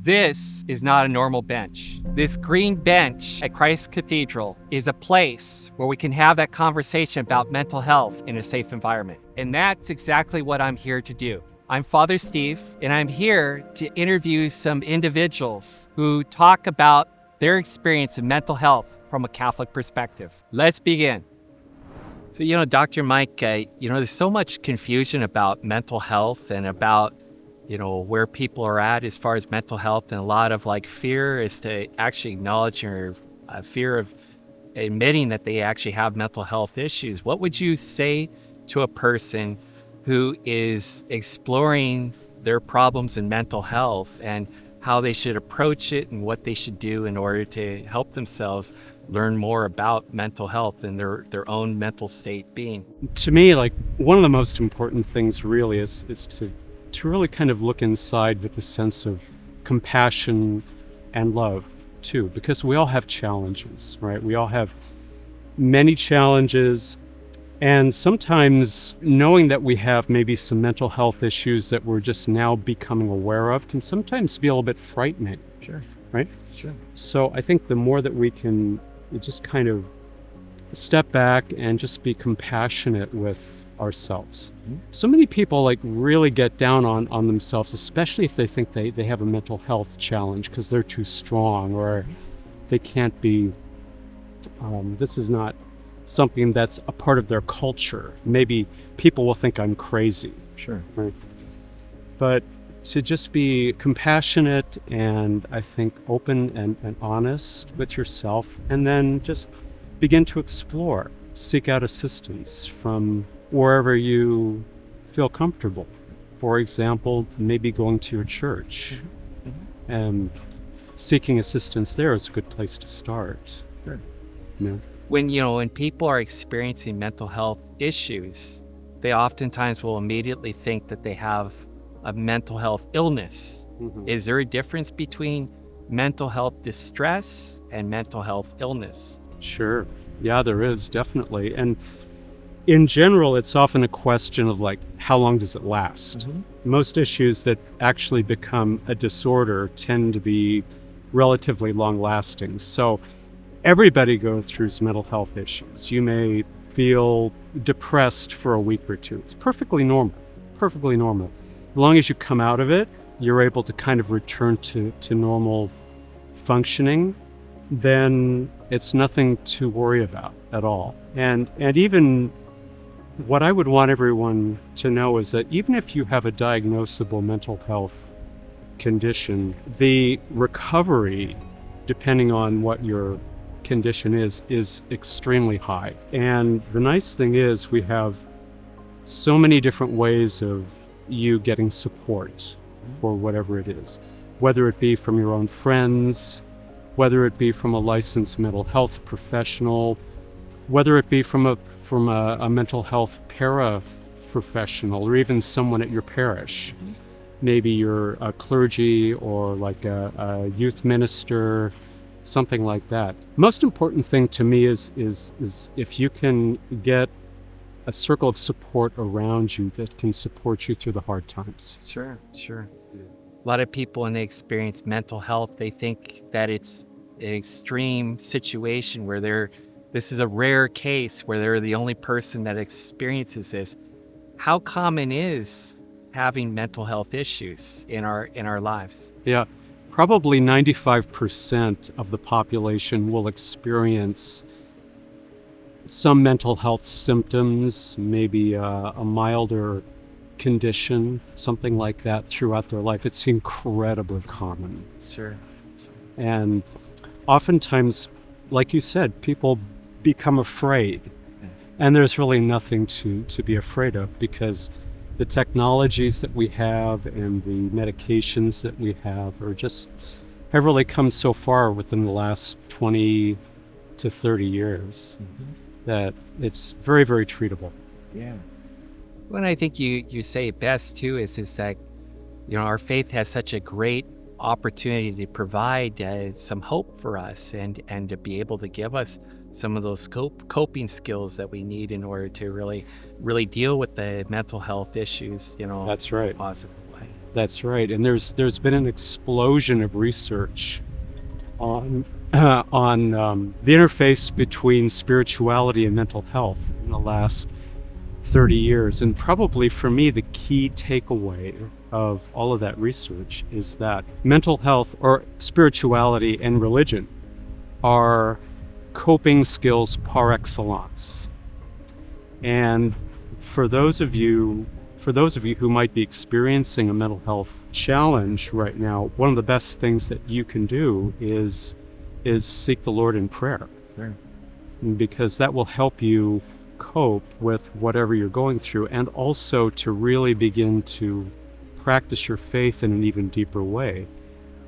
This is not a normal bench. This green bench at Christ Cathedral is a place where we can have that conversation about mental health in a safe environment. And that's exactly what I'm here to do. I'm Father Steve, and I'm here to interview some individuals who talk about their experience in mental health from a Catholic perspective. Let's begin. So, Dr. Mike, there's so much confusion about mental health and about where people are at as far as mental health, and a lot of fear is to actually acknowledge or fear of admitting that they actually have mental health issues. What would you say to a person who is exploring their problems in mental health and how they should approach it and what they should do in order to help themselves learn more about mental health and their own mental state being? To me, one of the most important things really is to really kind of look inside with a sense of compassion and love too, because we all have challenges, right? We all have many challenges, and sometimes knowing that we have maybe some mental health issues that we're just now becoming aware of can sometimes be a little bit frightening. Sure. Right? Sure. So I think the more that we can just kind of step back and just be compassionate with ourselves. Mm-hmm. So many people really get down on themselves, especially if they think they have a mental health challenge because they're too strong or they can't be, this is not something that's a part of their culture. Maybe people will think I'm crazy. Sure. Right? But to just be compassionate and I think open and honest with yourself, and then just begin to explore, seek out assistance from wherever you feel comfortable. For example, maybe going to your church and seeking assistance there is a good place to start. Sure. Yeah. When people are experiencing mental health issues, they oftentimes will immediately think that they have a mental health illness. Mm-hmm. Is there a difference between mental health distress and mental health illness? Sure. Yeah, there is, definitely. And in general, it's often a question of how long does it last? Mm-hmm. Most issues that actually become a disorder tend to be relatively long lasting. So everybody goes through some mental health issues. You may feel depressed for a week or two. It's perfectly normal, perfectly normal. As long as you come out of it, you're able to kind of return to normal functioning, then it's nothing to worry about at all. And even what I would want everyone to know is that even if you have a diagnosable mental health condition, the recovery, depending on what your condition is extremely high. And the nice thing is we have so many different ways of you getting support for whatever it is, whether it be from your own friends, whether it be from a licensed mental health professional, whether it be from a mental health para-professional, or even someone at your parish. Mm-hmm. Maybe you're a clergy or a youth minister, something like that. Most important thing to me is if you can get a circle of support around you that can support you through the hard times. Sure. A lot of people, when they experience mental health, they think that it's an extreme situation where this is a rare case where they're the only person that experiences this. How common is having mental health issues in our lives? Yeah, probably 95% of the population will experience some mental health symptoms, maybe a milder condition, something like that throughout their life. It's incredibly common. Sure. And oftentimes, like you said, people become afraid. And there's really nothing to be afraid of, because the technologies that we have and the medications that we have have really come so far within the last 20 to 30 years that it's very, very treatable. Yeah. Well, I think you say it best too, is that, our faith has such a great opportunity to provide some hope for us and to be able to give us some of those coping skills that we need in order to really deal with the mental health issues, That's right. in a positive way. That's right. And there's been an explosion of research on the interface between spirituality and mental health in the last 30 years. And probably for me, the key takeaway of all of that research is that mental health, or spirituality, and religion are coping skills par excellence. And for those of you who might be experiencing a mental health challenge right now, one of the best things that you can do is seek the Lord in prayer. Sure. Because that will help you cope with whatever you're going through, and also to really begin to practice your faith in an even deeper way.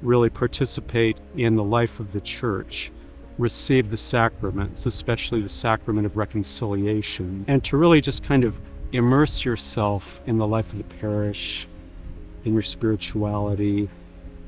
Really participate in the life of the church, receive the sacraments, especially the sacrament of reconciliation, and to really just kind of immerse yourself in the life of the parish, in your spirituality.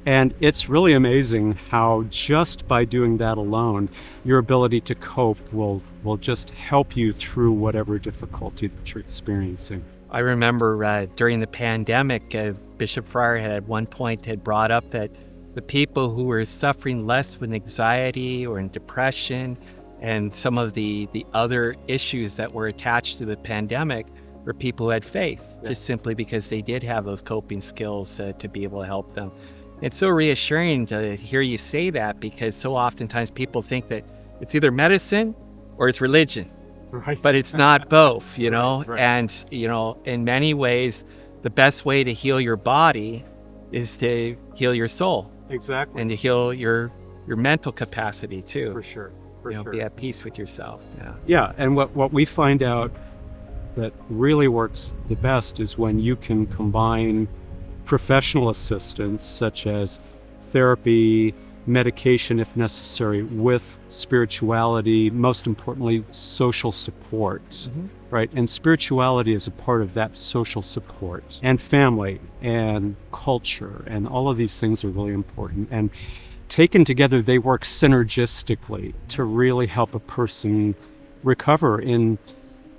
And it's really amazing how just by doing that alone, your ability to cope will just help you through whatever difficulty that you're experiencing. I remember during the pandemic, Bishop Freyer had at one point had brought up that the people who were suffering less with anxiety or in depression and some of the other issues that were attached to the pandemic were people who had faith, just simply because they did have those coping skills to be able to help them. It's so reassuring to hear you say that, because so oftentimes people think that it's either medicine or it's religion, Right. but it's not both, you know? Right. And, in many ways, the best way to heal your body is to heal your soul Exactly. and to heal your mental capacity too. For sure. Be at peace with yourself. Yeah. Yeah, and what we find out that really works the best is when you can combine professional assistance, such as therapy, medication if necessary, with spirituality, most importantly, social support, right? And spirituality is a part of that social support, and family and culture, and all of these things are really important. And taken together, they work synergistically to really help a person recover.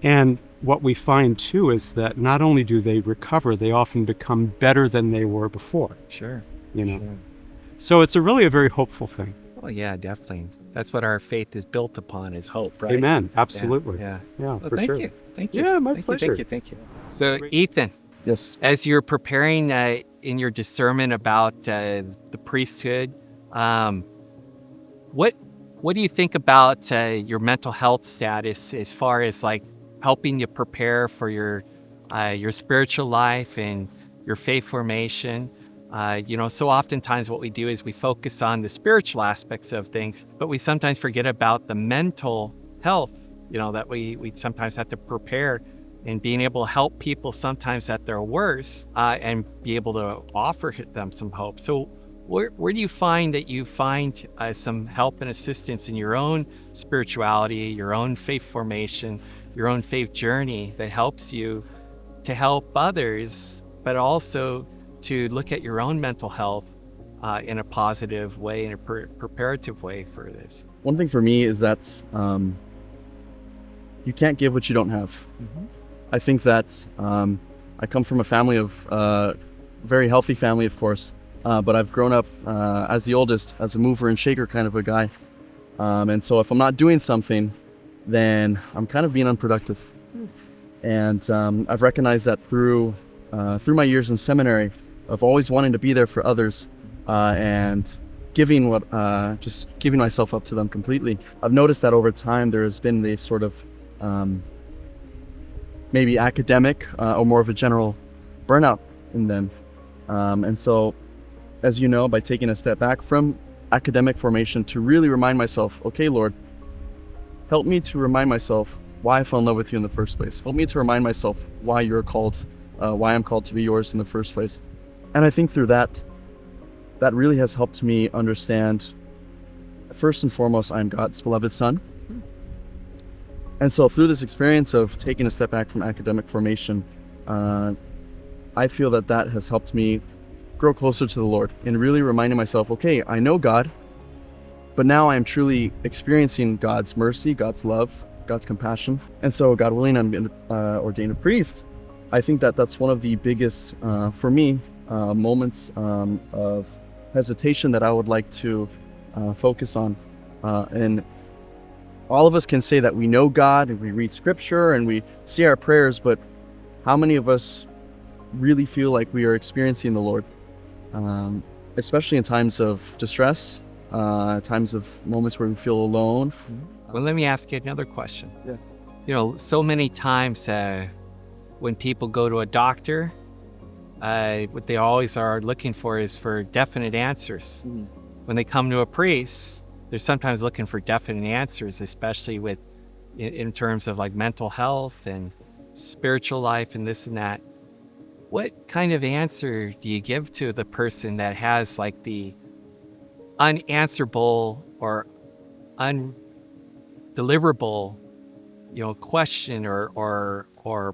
And what we find too is that not only do they recover, they often become better than they were before. Sure. Sure. So it's really a very hopeful thing. Oh yeah, definitely. That's what our faith is built upon, is hope, right? Amen. Absolutely. Yeah. Yeah, Well, for sure. Thank you. Yeah, my Thank pleasure. You. Thank you. So, Ethan, Yes. as you're preparing in your discernment about the priesthood, what do you think about your mental health status as far as like helping you prepare for your spiritual life and your faith formation? So oftentimes what we do is we focus on the spiritual aspects of things, but we sometimes forget about the mental health, that we sometimes have to prepare, and being able to help people sometimes at their worst, and be able to offer them some hope. So where do you find that you find some help and assistance in your own spirituality, your own faith formation, your own faith journey that helps you to help others, but also to look at your own mental health in a positive way, in a preparative way for this? One thing for me is that you can't give what you don't have. I think that I come from a family of very healthy family, of course, but I've grown up as the oldest, as a mover and shaker kind of a guy. And so if I'm not doing something, then I'm kind of being unproductive. And I've recognized that through my years in seminary, of always wanting to be there for others and giving just giving myself up to them completely. I've noticed that over time there has been this sort of maybe academic or more of a general burnout in them. And so, as you know, by taking a step back from academic formation to really remind myself, okay, Lord, help me to remind myself why I fell in love with you in the first place. Help me to remind myself why why I'm called to be yours in the first place. And I think through that really has helped me understand, first and foremost, I'm God's beloved son. And so through this experience of taking a step back from academic formation, I feel that has helped me grow closer to the Lord and really reminding myself, okay, I know God, but now I am truly experiencing God's mercy, God's love, God's compassion. And so, God willing, I'm going to ordain a priest. I think that's one of the biggest, for me, moments of hesitation that I would like to focus on. And all of us can say that we know God and we read scripture and we see our prayers, but how many of us really feel like we are experiencing the Lord? Especially in times of distress, times of moments where we feel alone. Well, let me ask you another question. Yeah. You know, so many times when people go to a doctor, what they always are looking for is for definite answers. When they come to a priest, they're sometimes looking for definite answers, especially in terms of like mental health and spiritual life and this and that. What kind of answer do you give to the person that has like the unanswerable or undeliverable, question or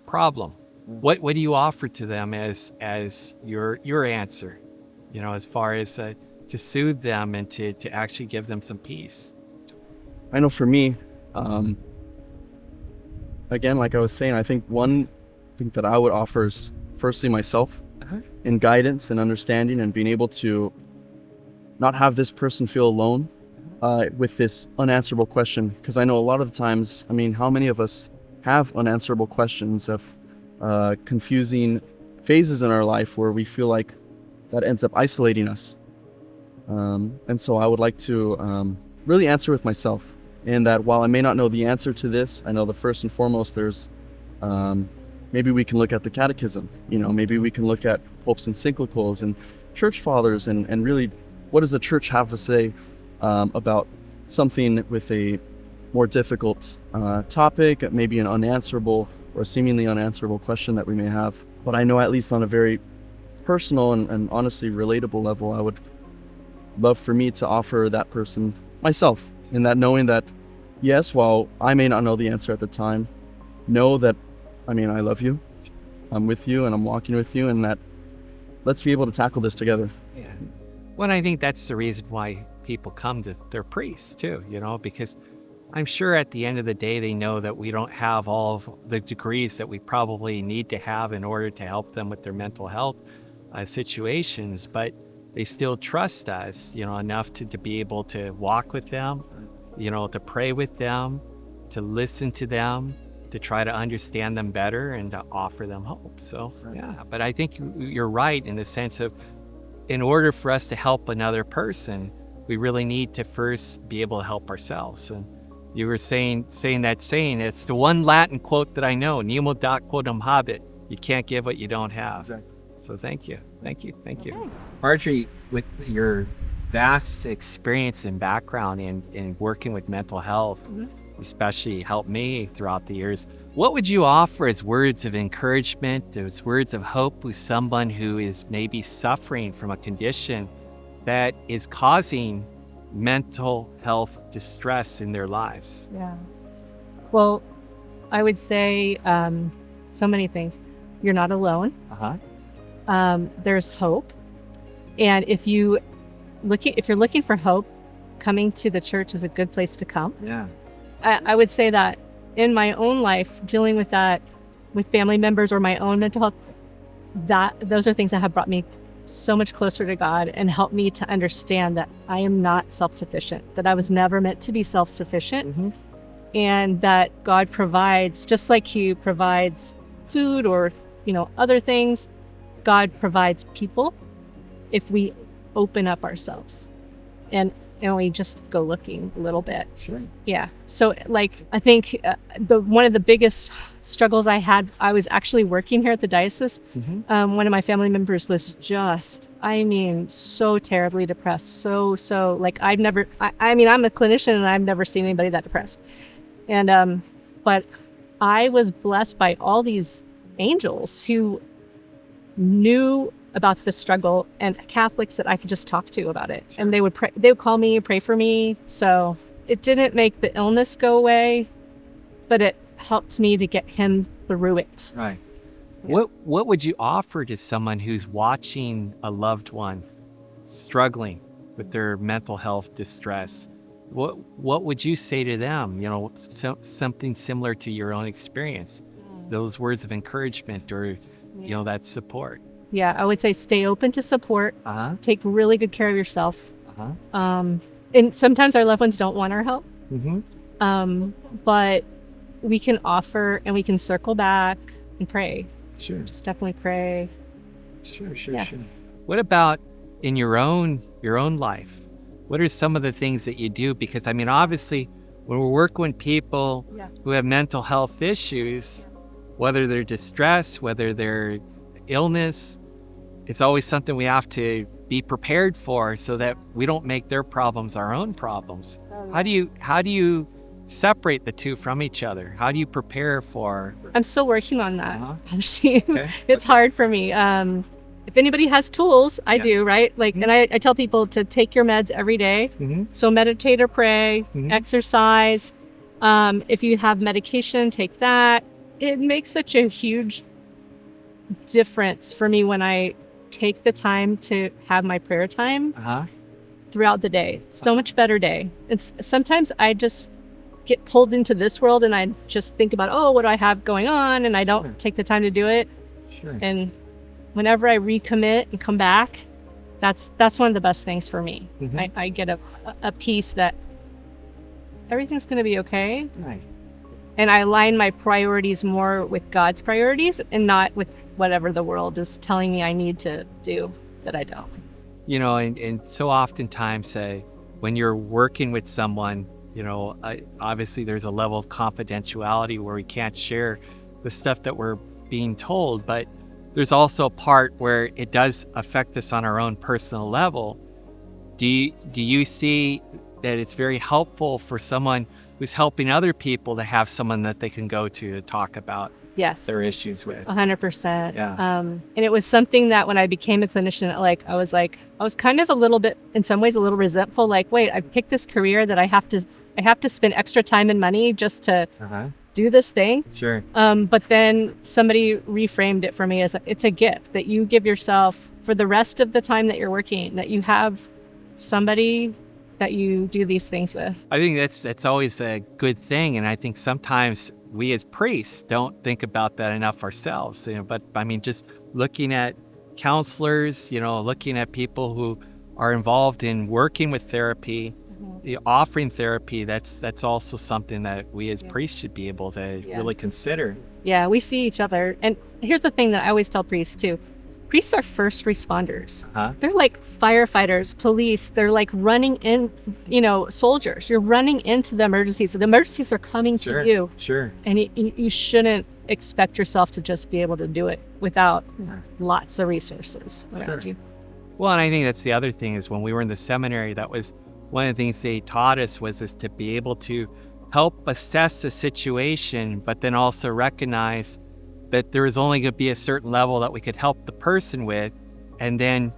problem? What do you offer to them as your answer, as far as to soothe them and to actually give them some peace? I know for me, again, like I was saying, I think one thing that I would offer is firstly myself in guidance and understanding and being able to not have this person feel alone with this unanswerable question. Because I know a lot of the times, how many of us have unanswerable questions of confusing phases in our life where we feel like that ends up isolating us. And so I would like to really answer with myself, and that while I may not know the answer to this, I know that first and foremost there's maybe we can look at the catechism, maybe we can look at popes encyclicals and church fathers and really what does the church have to say about something with a more difficult topic, maybe an unanswerable or seemingly unanswerable question that we may have. But I know at least on a very personal and honestly relatable level, I would love for me to offer that person myself, in that knowing that, yes, while I may not know the answer at the time, know that, I love you, I'm with you, and I'm walking with you, and that let's be able to tackle this together. Yeah. Well, I think that's the reason why people come to their priests too, because I'm sure at the end of the day, they know that we don't have all of the degrees that we probably need to have in order to help them with their mental health situations, but they still trust us, enough to be able to walk with them, to pray with them, to listen to them, to try to understand them better and to offer them hope. So, yeah, but I think you're right in the sense of, in order for us to help another person, we really need to first be able to help ourselves. And you were saying, it's the one Latin quote that I know, nemo dat quodam habet. You can't give what you don't have. Exactly. So thank you. Okay. Margery, with your vast experience and background in working with mental health, especially helped me throughout the years, what would you offer as words of encouragement, as words of hope with someone who is maybe suffering from a condition that is causing mental health distress in their lives? Yeah. Well, I would say so many things. You're not alone. There's hope. And if you're looking for hope, coming to the church is a good place to come. Yeah. I would say that in my own life, dealing with that with family members or my own mental health, those are things that have brought me so much closer to God and helped me to understand that I am not self-sufficient, that I was never meant to be self-sufficient, and that God provides, just like He provides food or, other things, God provides people if we open up ourselves and we just go looking a little bit. Sure. Yeah. So I think one of the biggest struggles I had, I was actually working here at the diocese. One of my family members was just, so terribly depressed. So I'm a clinician and I've never seen anybody that depressed. And, but I was blessed by all these angels who knew about the struggle and Catholics that I could just talk to about it. And they would call me, pray for me. So it didn't make the illness go away, but it helped me to get him through it. Right. Yeah. What would you offer to someone who's watching a loved one struggling with their mental health distress? What would you say to them? Something similar to your own experience, those words of encouragement or, that support. Yeah, I would say stay open to support. Uh-huh. Take really good care of yourself. Uh-huh. And sometimes our loved ones don't want our help. Mm-hmm. But we can offer and we can circle back and pray. Sure. Just definitely pray. Sure. Yeah. What about in your own life? What are some of the things that you do? Because I mean, obviously, when we're working with people who have mental health issues, whether they're distressed, whether they're illness, it's always something we have to be prepared for so that we don't make their problems our own problems. How do you separate the two from each other? How do you prepare for? I'm still working on that. Okay. It's hard for me. If anybody has tools, I do, right? Like, and I tell people to take your meds every day. Mm-hmm. So meditate or pray, exercise. If you have medication, take that. It makes such a huge difference for me when I take the time to have my prayer time throughout the day. It's so much better day. It's sometimes I just get pulled into this world and I just think about, oh, what do I have going on? And I don't take the time to do it. Sure. And whenever I recommit and come back, that's one of the best things for me. I get a peace that everything's going to be okay. Right. And I align my priorities more with God's priorities and not with whatever the world is telling me I need to do that I don't. You know, and so oftentimes when you're working with someone, you know, obviously there's a level of confidentiality where we can't share the stuff that we're being told, but there's also a part where it does affect us on our own personal level. Do you see that it's very helpful for someone who's helping other people to have someone that they can go to talk about Yes. their issues with? 100%. Yeah. And it was something that when I became a clinician, I was kind of a little bit, in some ways, a little resentful. Like, wait, I picked this career that I have to spend extra time and money just to do this thing. Sure. But then somebody reframed it for me as it's a gift that you give yourself for the rest of the time that you're working, that you have somebody that you do these things with. I think that's always a good thing, and I think sometimes we as priests don't think about that enough ourselves. You know, but I mean, just looking at counselors, you know, looking at people who are involved in working with therapy, offering therapy, that's also something that we as priests should be able to really consider. Yeah, we see each other. And here's the thing that I always tell priests too. Priests are first responders. They're like firefighters, police. They're like running in, soldiers. You're running into the emergencies. The emergencies are coming to you. Sure. And you shouldn't expect yourself to just be able to do it without lots of resources around you. Well, and I think that's the other thing is when we were in the seminary, that was one of the things they taught us was to be able to help assess the situation, but then also recognize that there is only going to be a certain level that we could help the person with, and then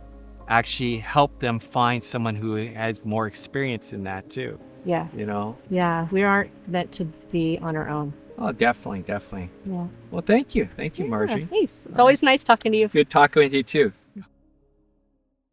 actually help them find someone who has more experience in that too. Yeah. You know? Yeah, we aren't meant to be on our own. Oh, definitely. Yeah. Well, thank you. Thank you, Margery. Thanks. It's always nice talking to you. Good talking with you too.